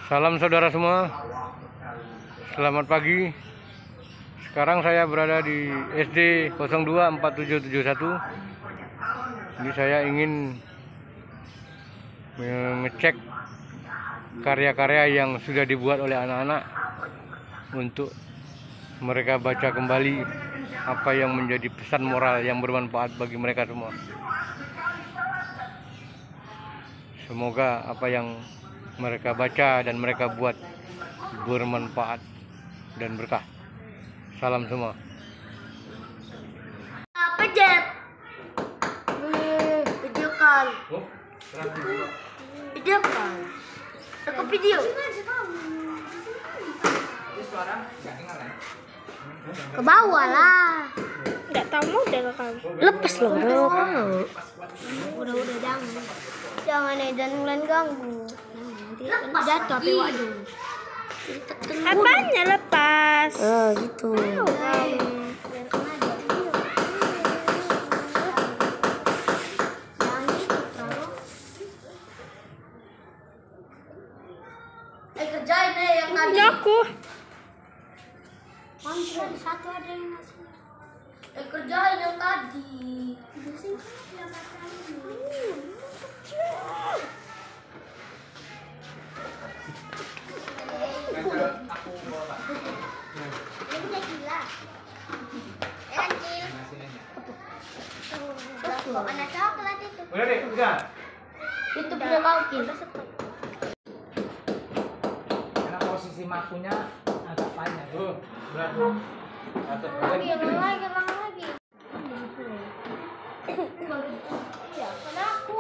Salam saudara semua, selamat pagi. Sekarang saya berada di SD 024771. Ini saya ingin mengecek karya-karya yang sudah dibuat oleh anak-anak untuk mereka baca kembali apa yang menjadi pesan moral yang bermanfaat bagi mereka semua. Semoga apa yang mereka baca dan mereka buat bermanfaat dan berkah. Salam semua. Pencet. Video call. Video call. Aku video. Ke bawah lah. Nggak tahu model kamu. Lepas loh. Udah jangan jangan ganggu. Nanti jatuh tapi waduh. Apanya lepas? Oh gitu. Kerjain deh yang tadi. Aku. Satu ada yang ngasih. Kerjain yang tadi. Mana coklat itu? Udah deh, udah. Itu punya Maukin. Karena posisi makunya agak panjang. Berat. Atas. Lagi. Ya, karena aku.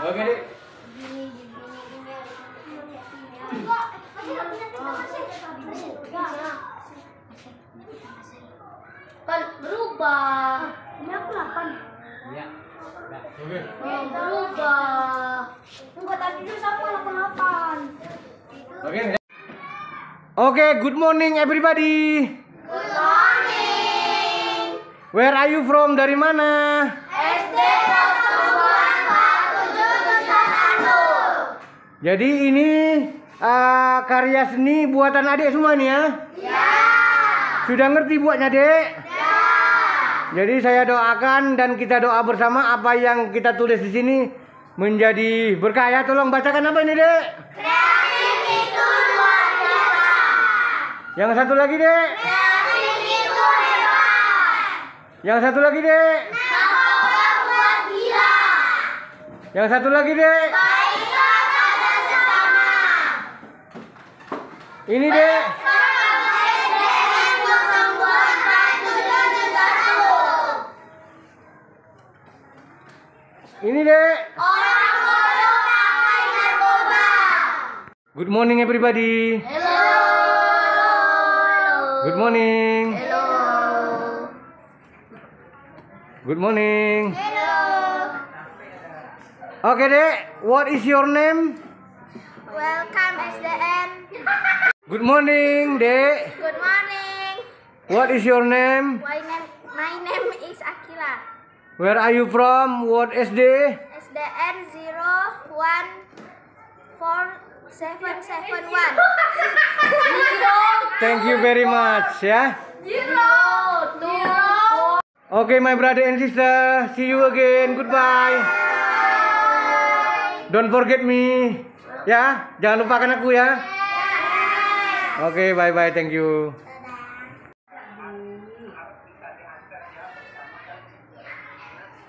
Oke deh. Kan berubah. Ini aku 8. Iya. Oke. Berubah. Enggak tadi itu sama 88. Oke. Oke, good morning everybody. Good morning. Where are you from? Dari mana? SD 024771. Jadi ini karya seni buatan adik semua nih ya? Ya. Sudah ngerti buatnya, Dek? Ya. Jadi saya doakan dan kita doa bersama apa yang kita tulis di sini menjadi berkah ya. Tolong bacakan apa ini, Dek? Kreatif itu luar biasa. Yang satu lagi, Dek. Kreatif itu hebat. Yang satu lagi, Dek. Maka buat gila. Yang satu lagi, Dek. Baiklah pada sesama. Ini, Dek. SDN 024771. Ini, Dek. Orang bodoh pakai narkoba. Good morning everybody. Hello. Good morning. Hello. Good morning. Hello. Oke, Dek. What is your name? Welcome SDN. Good morning, Dek. Good morning. What is your name? My name is Akila. Where are you from? What SD? SDN 014771. Thank you very much ya. Okay, my brother and sister, see you again. Goodbye. Don't forget me. Ya, jangan lupakan aku ya. Oke, bye bye. Thank you.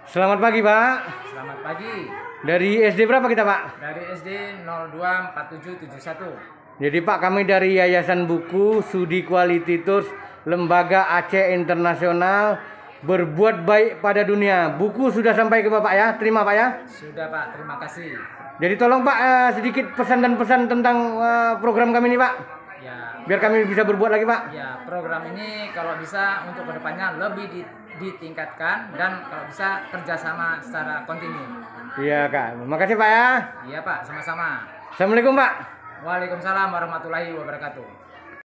Selamat pagi, Pak. Selamat pagi. Dari SD berapa kita, Pak? Dari SD 024771. Jadi Pak, kami dari Yayasan Buku Studi Quality Tours Lembaga Aceh Internasional berbuat baik pada dunia. Buku sudah sampai ke Bapak ya. Terima Pak ya. Sudah Pak, terima kasih. Jadi tolong Pak sedikit pesan dan pesan tentang program kami ini Pak. Ya, Biar kami bisa berbuat lagi Pak. ya program ini kalau bisa untuk kedepannya lebih ditingkatkan dan kalau bisa kerjasama secara kontinu. Iya Kak, makasih Pak ya. Iya Pak, sama-sama. Assalamualaikum Pak. Waalaikumsalam warahmatullahi wabarakatuh.